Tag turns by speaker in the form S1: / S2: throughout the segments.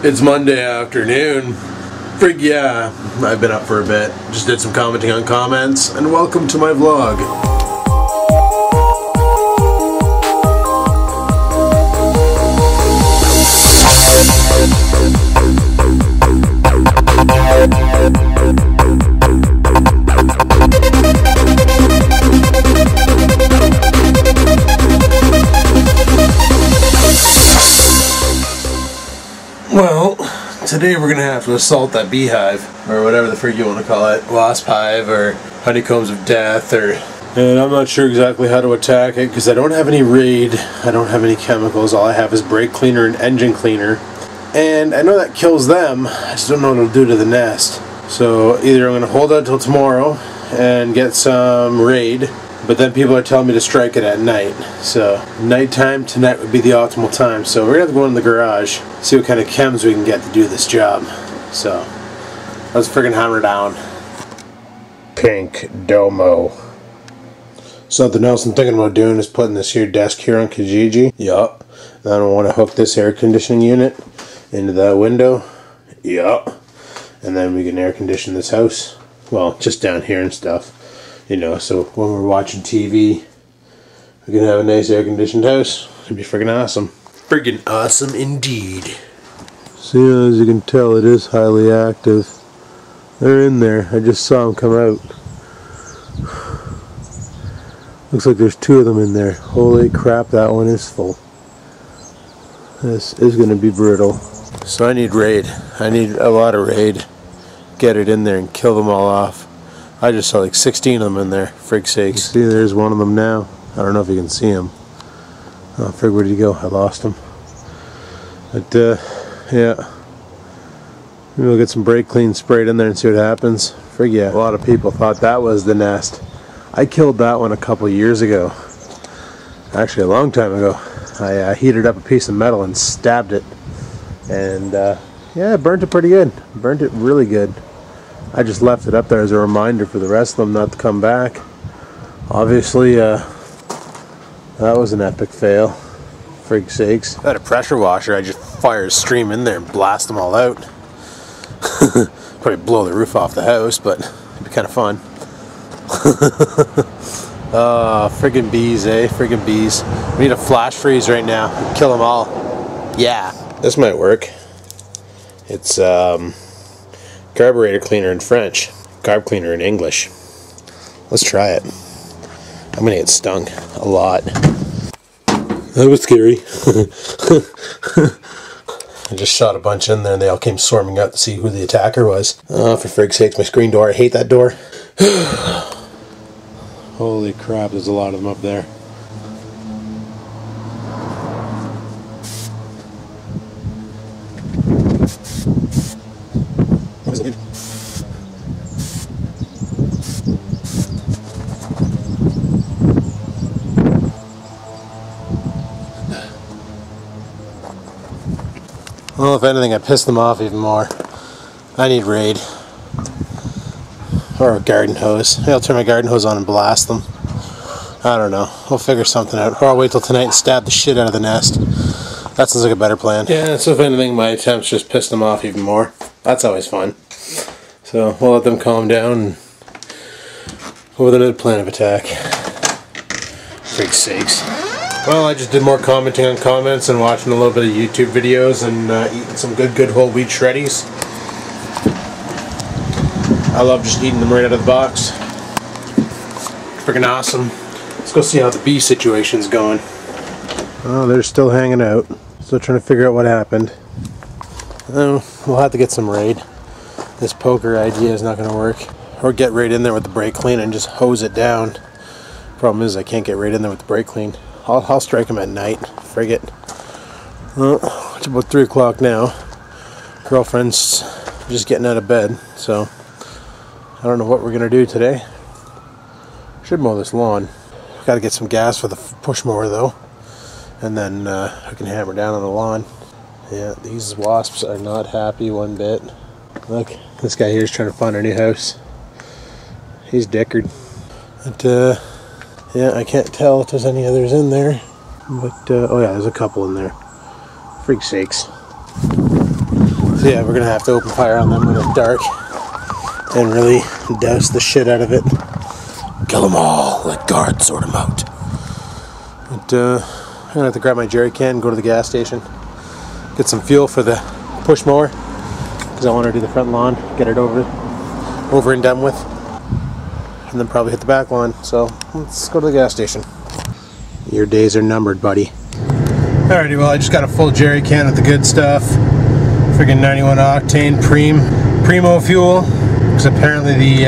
S1: It's Monday afternoon. Frig yeah, I've been up for a bit. Just did some commenting on comments, and welcome to my vlog. Well, today we're gonna have to assault that beehive, or whatever the frig you want to call it, wasp hive, or honeycombs of death, and I'm not sure exactly how to attack it because I don't have any raid, I don't have any chemicals, all I have is brake cleaner and engine cleaner, and I know that kills them, I just don't know what it'll do to the nest. So either I'm gonna hold out till tomorrow and get some raid, but then people are telling me to strike it at night. So nighttime tonight would be the optimal time. So we're gonna have to go in the garage, see what kind of chems we can get to do this job. So let's friggin' hammer down. Pink Domo. Something else I'm thinking about doing is putting this here desk here on Kijiji. Yup. I don't want to hook this air conditioning unit into that window. Yup. And then we can air condition this house. Well, just down here and stuff. You know, so when we're watching TV, we can have a nice air-conditioned house. It'd be friggin' awesome. Friggin' awesome indeed. So as you can tell, it is highly active. They're in there. I just saw them come out. Looks like there's two of them in there. Holy crap, that one is full. This is going to be brutal. So I need raid. I need a lot of raid. Get it in there and kill them all off. I just saw like 16 of them in there, frig sakes. See, there's one of them now. I don't know if you can see him. Oh, frig, where did he go? I lost him. But, yeah. Maybe we'll get some brake clean sprayed in there and see what happens. Frig, yeah. A lot of people thought that was the nest. I killed that one a couple years ago. Actually, a long time ago. I heated up a piece of metal and stabbed it. And, yeah, burnt it pretty good. Burnt it really good. I just left it up there as a reminder for the rest of them not to come back. Obviously, that was an epic fail. Frig sakes. I had a pressure washer. I just fire a stream in there and blast them all out. Probably blow the roof off the house, but it'd be kind of fun. Friggin' bees, eh? Friggin' bees. We need a flash freeze right now. Kill them all. Yeah. This might work. It's, carburetor cleaner in French, carb cleaner in English. Let's try it. I'm gonna get stung a lot. That was scary. I just shot a bunch in there and they all came swarming out to see who the attacker was. Oh, for frig's sakes, my screen door. I hate that door. Holy crap, there's a lot of them up there. Well, if anything, I pissed them off even more. I need raid. Or a garden hose. Maybe I'll turn my garden hose on and blast them. I don't know. We'll figure something out. Or I'll wait till tonight and stab the shit out of the nest. That sounds like a better plan. Yeah, so if anything, my attempts just pissed them off even more. That's always fun. So we'll let them calm down and go with another plan of attack. Frig's sakes. Well, I just did more commenting on comments and watching a little bit of YouTube videos and eating some good whole wheat shreddies. I love just eating them right out of the box. Freaking awesome. Let's go see how the bee situation's going. Oh, they're still hanging out. Still trying to figure out what happened. We'll have to get some raid. This poker idea is not going to work. Or get right in there with the brake clean and just hose it down. Problem is I can't get right in there with the brake clean. I'll strike them at night. Frig it. Well, it's about 3 o'clock now. Girlfriend's just getting out of bed, so I don't know what we're going to do today. Should mow this lawn. Got to get some gas for the push mower though. And then I can hammer down on the lawn. Yeah, these wasps are not happy one bit. Look, this guy here is trying to find a new house. He's dickered. But, yeah, I can't tell if there's any others in there. But, oh yeah, there's a couple in there. Freak sakes. So yeah, we're gonna have to open fire on them when it's dark and really douse the shit out of it. Kill them all, let guards sort them out. But I'm gonna have to grab my jerry can, go to the gas station, get some fuel for the push mower, because I want to do the front lawn, get it over and done with, and then probably hit the back lawn. So let's go to the gas station. Your days are numbered, buddy. Alrighty, well I just got a full jerry can with the good stuff. Friggin' 91 octane primo fuel, because apparently the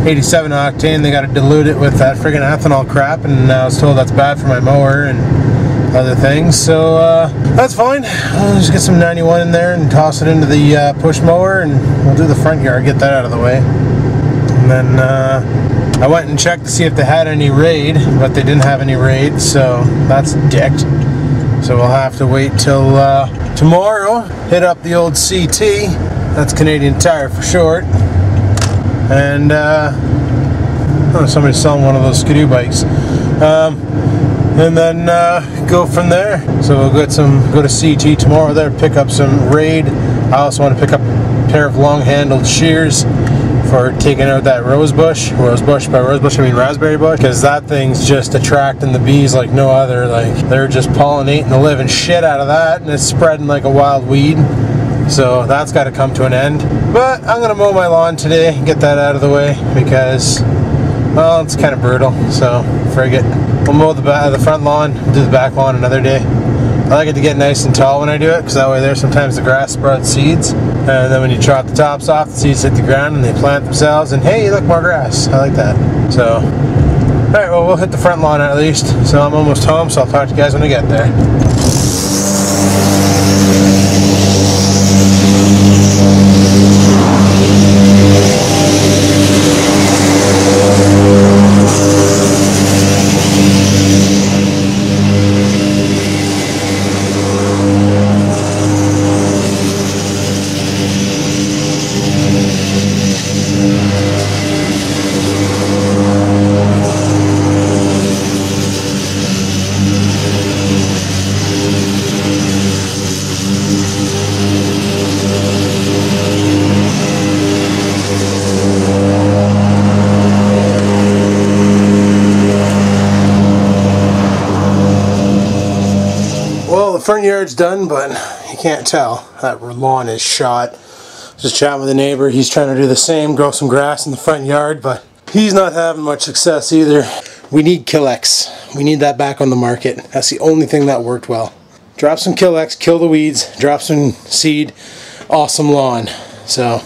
S1: 87 octane, they got to dilute it with that friggin' ethanol crap, and I was told that's bad for my mower and other things, so that's fine. I'll just get some 91 in there and toss it into the push mower, and we'll do the front yard, get that out of the way. And then I went and checked to see if they had any raid, but they didn't have any raid, so that's dicked. So we'll have to wait till tomorrow, hit up the old CT, that's Canadian Tire for short, and oh, somebody's selling one of those skidoo bikes. And then go from there. So we'll go to CT tomorrow there, pick up some raid. I also want to pick up a pair of long-handled shears for taking out that rose bush. By rose bush I mean raspberry bush, because that thing's just attracting the bees like no other. Like, they're just pollinating the living shit out of that, and it's spreading like a wild weed. So that's got to come to an end. But I'm gonna mow my lawn today, get that out of the way, because, well, it's kind of brutal. So frig it. We'll mow the front lawn, do the back lawn another day. I like it to get nice and tall when I do it, because that way there sometimes the grass sprouts seeds, and then when you chop the tops off, the seeds hit the ground and they plant themselves, and hey, look, more grass. I like that. So, alright, well, we'll hit the front lawn at least. So I'm almost home, so I'll talk to you guys when I get there. Front yard's done, but you can't tell. That lawn is shot. Just chatting with a neighbor. He's trying to do the same, grow some grass in the front yard, but he's not having much success either. We need Killex. We need that back on the market. That's the only thing that worked well. Drop some Killex, kill the weeds, drop some seed, awesome lawn. So,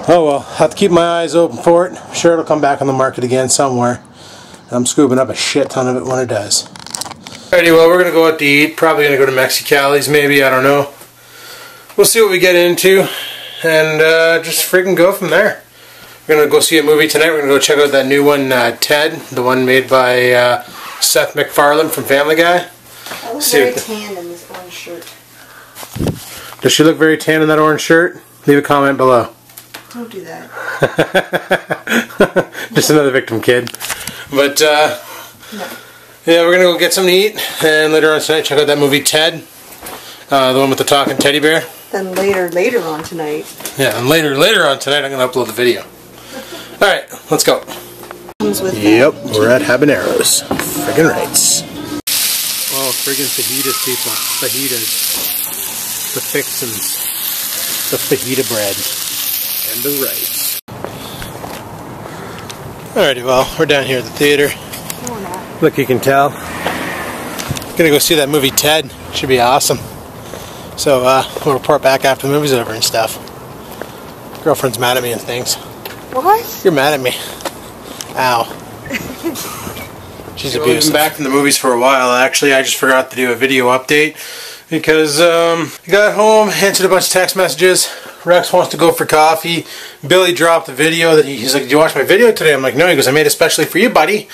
S1: oh well, have to keep my eyes open for it. I'm sure it'll come back on the market again somewhere. I'm scooping up a shit ton of it when it does. Alrighty, well, we're going to go out to eat. Probably going to go to Mexicali's, maybe. I don't know. We'll see what we get into, and just freaking go from there. We're going to go see a movie tonight. We're going to go check out that new one, Ted, the one made by Seth MacFarlane from Family Guy.
S2: I look very tan in this orange shirt.
S1: Does she look very tan in that orange shirt? Leave a comment below.
S2: Don't do that.
S1: Just another victim kid. But,
S2: no.
S1: Yeah, we're going to go get something to eat, and later on tonight check out that movie Ted, the one with the talking teddy bear.
S2: Then later on tonight.
S1: Yeah, and later on tonight I'm going to upload the video. Alright, let's go. Yep, we're at Habaneros. Friggin' rights. Oh, friggin' fajitas, people. Fajitas. The fixins. The fajita bread. And the rice. Alrighty, well, we're down here at the theater. Look, you can tell. Gonna go see that movie Ted. Should be awesome. So we'll report back after the movie's over and stuff. Girlfriend's mad at me and things.
S2: What?
S1: You're mad at me. Ow. She's abusive. We've been back in the movies for a while. Actually, I just forgot to do a video update because I got home, answered a bunch of text messages. Rex wants to go for coffee. Billy dropped the video that he's like, "Did you watch my video today?" I'm like, "No." He goes, "I made it especially for you, buddy."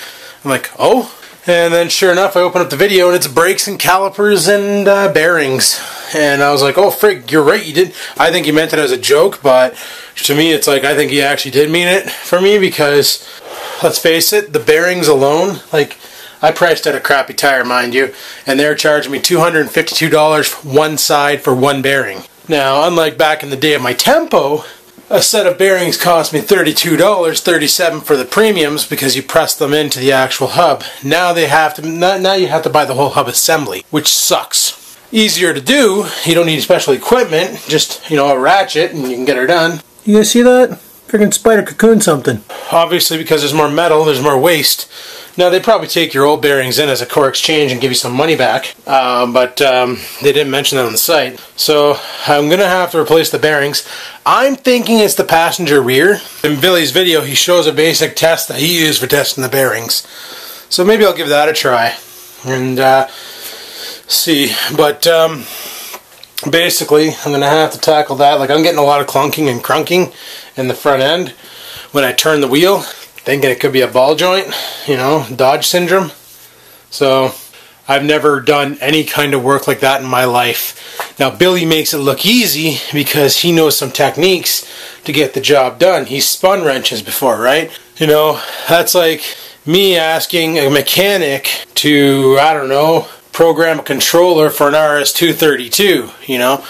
S1: I'm like, "Oh." And then sure enough, I open up the video and it's brakes and calipers and bearings. And I was like, "Oh frig, you're right, you did." I think he meant it as a joke, but to me it's like, I think he actually did mean it for me, because let's face it, the bearings alone, like, I priced out a crappy tire, mind you, and they're charging me $252 for one side for one bearing. Now, unlike back in the day of my Tempo, a set of bearings cost me $32, $37 for the premiums because you press them into the actual hub. Now you have to buy the whole hub assembly, which sucks. Easier to do. You don't need special equipment. Just, a ratchet and you can get her done. You guys see that? Freaking spider cocoon something. Obviously, because there's more metal, there's more waste. Now, they probably take your old bearings in as a core exchange and give you some money back, but they didn't mention that on the site. So, I'm going to have to replace the bearings. I'm thinking it's the passenger rear. In Billy's video, he shows a basic test that he used for testing the bearings. So, maybe I'll give that a try and see. But, basically, I'm going to have to tackle that. Like, I'm getting a lot of clunking and crunking in the front end when I turn the wheel, thinking it could be a ball joint, Dodge syndrome. So I've never done any kind of work like that in my life. Now Billy makes it look easy because he knows some techniques to get the job done. He's spun wrenches before, right? That's like me asking a mechanic to, I don't know, program a controller for an RS-232,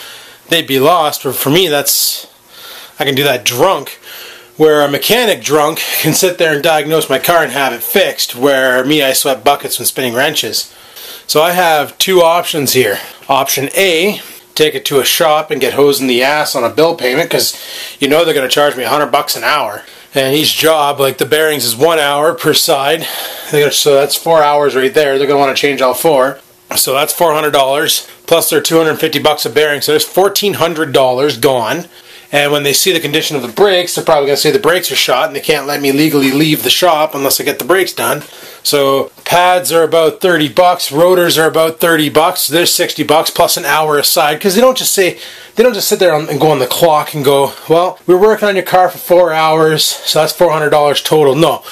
S1: They'd be lost, but for me I can do that drunk. Where a mechanic drunk can sit there and diagnose my car and have it fixed, where me, I sweat buckets when spinning wrenches. So I have two options here. Option A, take it to a shop and get hosed in the ass on a bill payment, because they're going to charge me $100 an hour. And each job, like the bearings, is 1 hour per side. So that's 4 hours right there. They're going to want to change all four. So that's $400, plus their $250 a bearing. So there's $1,400 gone. And when they see the condition of the brakes, they're probably going to say the brakes are shot and they can't let me legally leave the shop unless I get the brakes done. So pads are about $30, rotors are about $30, there's $60 plus an hour aside, because they don't just sit there and go on the clock and go, well, we're working on your car for 4 hours, so that's $400 total. No.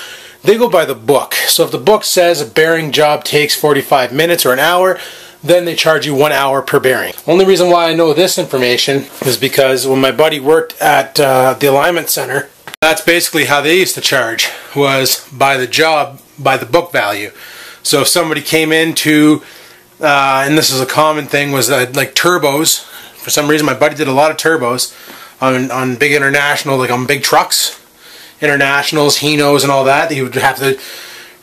S1: They go by the book. So if the book says a bearing job takes 45 minutes or an hour, then they charge you 1 hour per bearing. Only reason why I know this information is because when my buddy worked at the alignment center, that's basically how they used to charge, was by the job, by the book value. So if somebody came into, and this is a common thing, was like turbos. For some reason my buddy did a lot of turbos on big international, like on big trucks, internationals, Hinos and all that. He would have to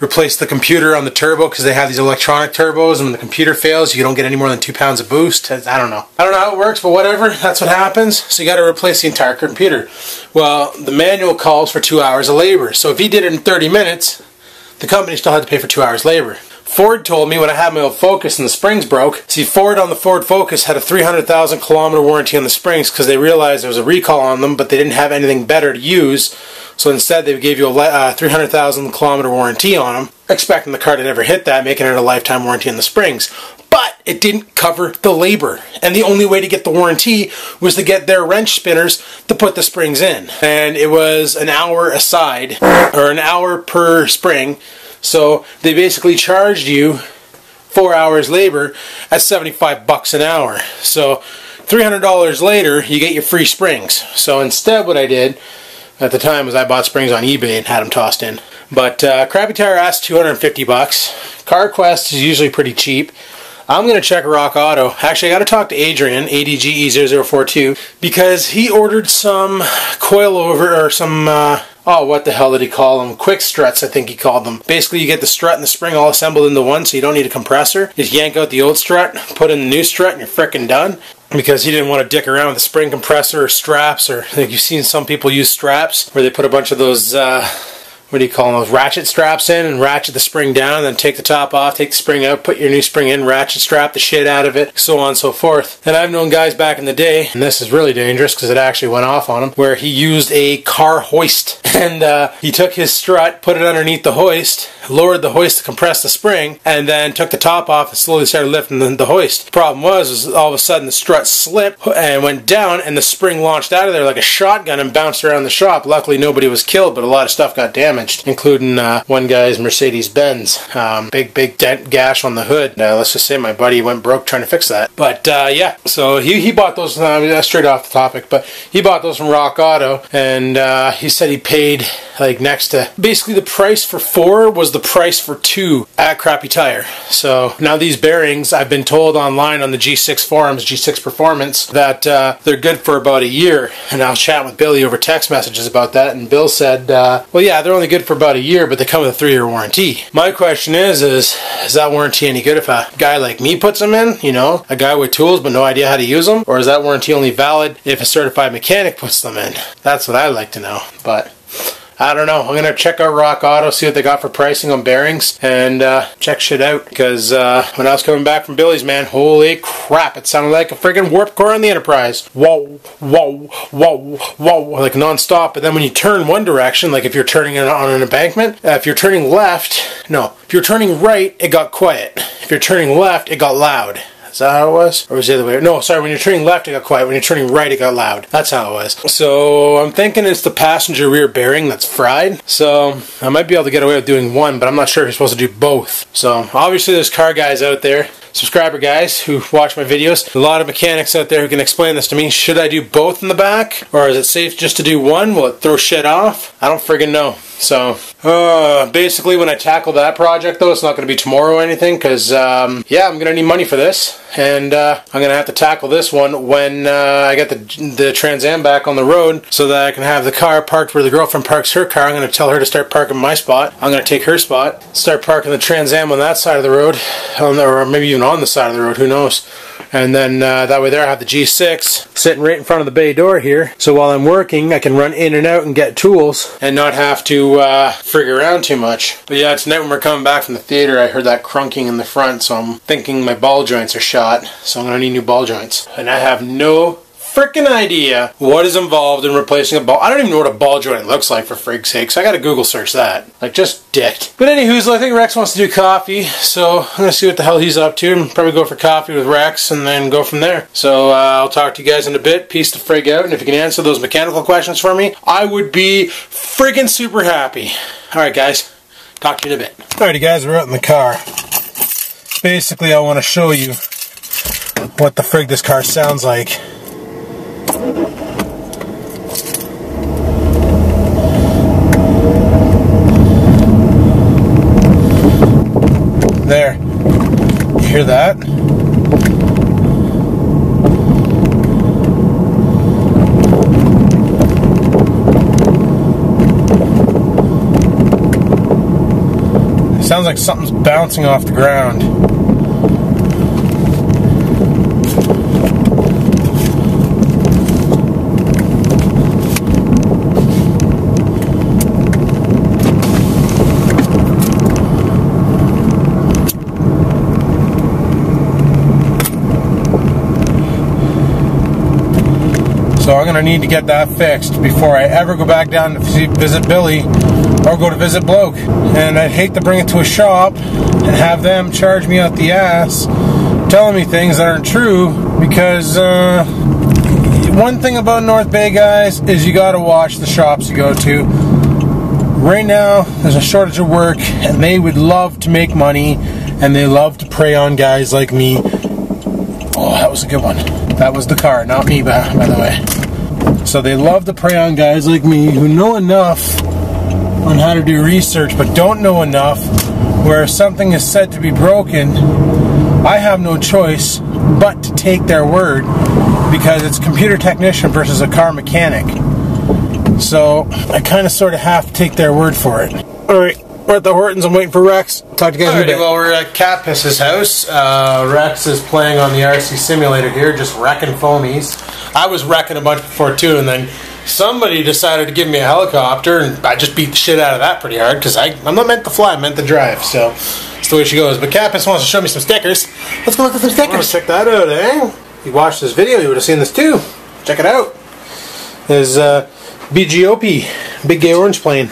S1: replace the computer on the turbo because they have these electronic turbos, and when the computer fails you don't get any more than 2 pounds of boost. I don't know how it works, but whatever, that's what happens. So you got to replace the entire computer. Well, the manual calls for 2 hours of labor, so if he did it in 30 minutes the company still had to pay for 2 hours labor. Ford told me when I had my old Focus and the springs broke, see, Ford on the Ford Focus had a 300,000 kilometer warranty on the springs because they realized there was a recall on them, but they didn't have anything better to use. So instead they gave you a 300,000 kilometer warranty on them, expecting the car to never hit that, making it a lifetime warranty on the springs. But it didn't cover the labor, and the only way to get the warranty was to get their wrench spinners to put the springs in. And it was an hour aside, or an hour per spring. So they basically charged you 4 hours labor at $75 an hour. So $300 later, you get your free springs. So instead what I did at the time was I bought springs on eBay and had them tossed in. But Crappy Tire asked $250. CarQuest is usually pretty cheap. I'm going to check Rock Auto. Actually, I got to talk to Adrian, ADGE0042, because he ordered some coilover, or some, what the hell did he call them? Quick struts, I think he called them. Basically, you get the strut and the spring all assembled into one, so you don't need a compressor. Just yank out the old strut, put in the new strut, and you're frickin' done. Because he didn't want to dick around with the spring compressor or straps, or I think you've seen some people use straps, where they put a bunch of those, what do you call them, those ratchet straps in and ratchet the spring down, and then take the top off, take the spring out, put your new spring in, ratchet strap the shit out of it, so on and so forth. And I've known guys back in the day, and this is really dangerous because it actually went off on him, where he used a car hoist, and he took his strut, put it underneath the hoist, lowered the hoist to compress the spring, and then took the top off and slowly started lifting the hoist. The problem was all of a sudden the strut slipped and went down, and the spring launched out of there like a shotgun and bounced around the shop. Luckily nobody was killed, but a lot of stuff got damaged. damaged, including one guy's Mercedes-Benz. Big dent gash on the hood. Let's just say my buddy went broke trying to fix that. But yeah, so he bought those, straight off the topic, but he bought those from Rock Auto, and he said he paid like next to, basically the price for 4 was the price for 2 at Crappy Tire. So now these bearings, I've been told online on the G6 forums, G6 Performance, that they're good for about a year. And I was chatting with Billy over text messages about that, and Bill said, well, yeah, they're only good for about a year, but they come with a 3-year warranty. My question is that warranty any good if a guy like me puts them in, you know, a guy with tools but no idea how to use them? Or is that warranty only valid if a certified mechanic puts them in? That's what I'd like to know, but I don't know. I'm going to check out Rock Auto, see what they got for pricing on bearings, and check shit out. Because when I was coming back from Billy's, man, holy crap, it sounded like a friggin' warp core on the Enterprise. Whoa, whoa, whoa, whoa, like non-stop. But then when you turn one direction, like if you're turning on an embankment, if you're turning left, no, if you're turning right, it got quiet. If you're turning left, it got loud. Is that how it was? Or was it the other way? No, sorry, when you're turning left, it got quiet. When you're turning right, it got loud. That's how it was. So I'm thinking it's the passenger rear bearing that's fried. So I might be able to get away with doing one, but I'm not sure if you're supposed to do both. So obviously there's car guys out there, subscriber guys who watch my videos. A lot of mechanics out there who can explain this to me. Should I do both in the back? Or is it safe just to do one? Will it throw shit off? I don't friggin' know. So, basically when I tackle that project though, it's not going to be tomorrow or anything, because, yeah, I'm going to need money for this, and I'm going to have to tackle this one when I get the Trans Am back on the road, so that I can have the car parked where the girlfriend parks her car. I'm going to tell her to start parking my spot. I'm going to take her spot, start parking the Trans Am on that side of the road, or maybe even on the side of the road, who knows. And then that way there I have the G6 sitting right in front of the bay door here, so while I'm working I can run in and out and get tools and not have to frig around too much. But yeah, tonight when we're coming back from the theater I heard that crunking in the front, so I'm thinking my ball joints are shot, so I'm going to need new ball joints. And I have no freaking idea what is involved in replacing a ball. I don't even know what a ball joint looks like, for frig's sake, so I gotta Google search that. Like, just dick. But anywho, I think Rex wants to do coffee, so I'm gonna see what the hell he's up to and probably go for coffee with Rex and then go from there. So I'll talk to you guys in a bit. Peace the frig out, and if you can answer those mechanical questions for me, I would be friggin' super happy. Alright guys, talk to you in a bit. Alrighty guys, we're out in the car. Basically I want to show you what the frig this car sounds like. There. You hear that? It sounds like something's bouncing off the ground. So I'm going to need to get that fixed before I ever go back down to visit Billy or go to visit Bloke. And I'd hate to bring it to a shop and have them charge me out the ass telling me things that aren't true, because one thing about North Bay, guys, is you got to watch the shops you go to. Right now there's a shortage of work and they would love to make money and they love to prey on guys like me. Oh, that was a good one. That was the car, not me, by the way. So they love to prey on guys like me who know enough on how to do research, but don't know enough where if something is said to be broken, I have no choice but to take their word, because it's computer technician versus a car mechanic. So I kind of sort of have to take their word for it. Alright. We're at the Hortons. I'm waiting for Rex. Talk to you guys in a bit. Well, we're at Cat Piss's house. Rex is playing on the RC simulator here, just wrecking foamies. I was wrecking a bunch before too, and then somebody decided to give me a helicopter, and I just beat the shit out of that pretty hard, because I'm not meant to fly, I'm meant to drive, so that's the way she goes. But Cat Piss wants to show me some stickers. Let's go look at some stickers. Oh, check that out, eh? If you watched this video, you would have seen this too. Check it out. There's BGOP, Big Gay Orange Plane.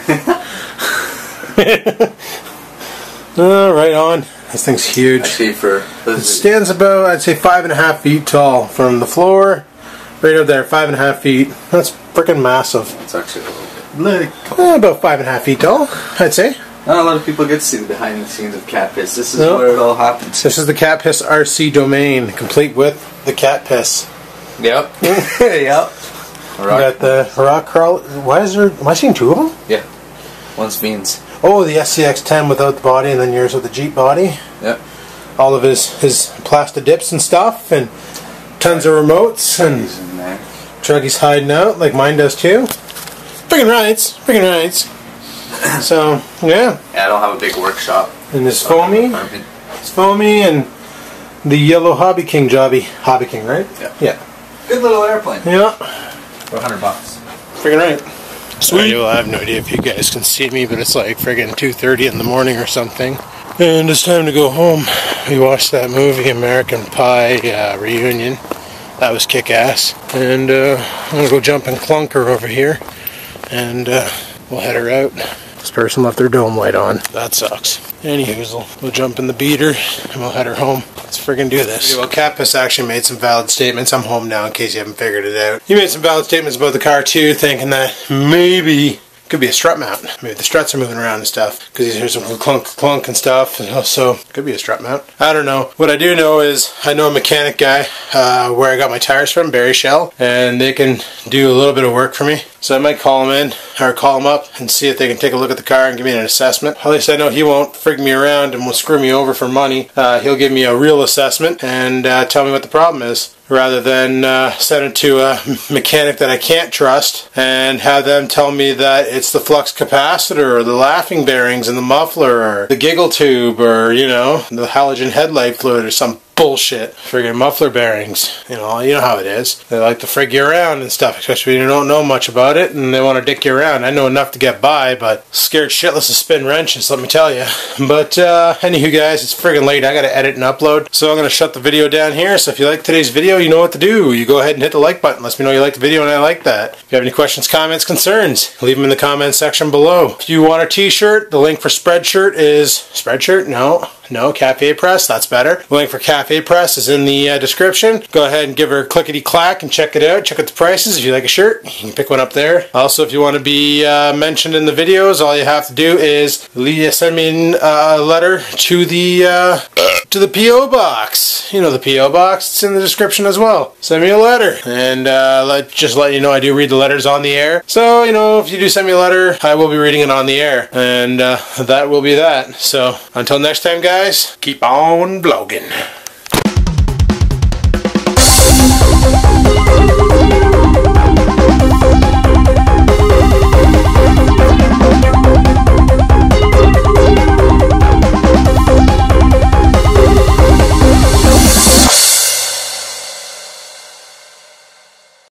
S1: Right on. This thing's huge. It stands about, I'd say, 5.5 feet tall from the floor right up there. 5.5 feet. That's freaking massive.
S3: It's actually a little bit.
S1: About 5.5 feet tall, I'd say.
S3: Not a lot of people get to see the behind the scenes of cat piss. This is where it all happens.
S1: This is the cat piss RC domain, complete with the cat piss.
S3: Yep. Yep.
S1: We got the rock crawl. Why is there? Am I seeing two of them?
S3: Yeah. One's Beans.
S1: Oh, the SCX-10 without the body, and then yours with the Jeep body.
S3: Yep.
S1: All of his plastic dips and stuff, and tons of remotes, and Truggy's hiding out like mine does too. Freaking rights. So yeah.
S3: Yeah, I don't have a big workshop.
S1: And this foamy. It's foamy and the yellow Hobby King jobby. Hobby King, right?
S3: Yeah.
S1: Yeah.
S3: Good little airplane.
S1: Yeah.
S3: For $100.
S1: Freaking right. Sweet. Well, I have no idea if you guys can see me, but it's like friggin' 2:30 in the morning or something. And it's time to go home. We watched that movie, American Pie Reunion. That was kick-ass. And I'm going to go jump in Clunker over here. And we'll head her out. This person left their dome light on. That sucks. Anywho, we'll jump in the beater and we'll head her home. Let's friggin' do this. Well, Catpiss actually made some valid statements. I'm home now in case you haven't figured it out. He made some valid statements about the car too, thinking that maybe could be a strut mount. Maybe the struts are moving around and stuff because he hears some clunk and stuff, and also could be a strut mount. I don't know. What I do know is I know a mechanic guy where I got my tires from, Barry Shell, and they can do a little bit of work for me. So I might call him in, or call him up and see if they can take a look at the car and give me an assessment. At least I know he won't frig me around and will screw me over for money. He'll give me a real assessment and tell me what the problem is, rather than send it to a mechanic that I can't trust and have them tell me that it's the flux capacitor or the laughing bearings in the muffler or the giggle tube or, you know, the halogen headlight fluid or some bullshit. Friggin' muffler bearings. You know how it is. They like to frig you around and stuff, especially when you don't know much about it and they want to dick you around. I know enough to get by, but scared shitless of spin wrenches, let me tell you. But anywho guys, it's friggin' late. I gotta edit and upload. So I'm gonna shut the video down here. So if you like today's video, you know what to do. You go ahead and hit the like button. Let me know you like the video and I like that. If you have any questions, comments, concerns, leave them in the comments section below. If you want a t-shirt, the link for Spreadshirt is... Spreadshirt? No, Cafe Press, that's better. The link for Cafe Press is in the description. Go ahead and give her a clickety-clack and check it out. Check out the prices. If you like a shirt, you can pick one up there. Also, if you want to be mentioned in the videos, all you have to do is send me a letter to the P.O. Box. You know the P.O. Box. It's in the description as well. Send me a letter. And just let you know I do read the letters on the air. So, you know, if you do send me a letter, I will be reading it on the air. And that will be that. So, until next time, guys. Keep on vlogging.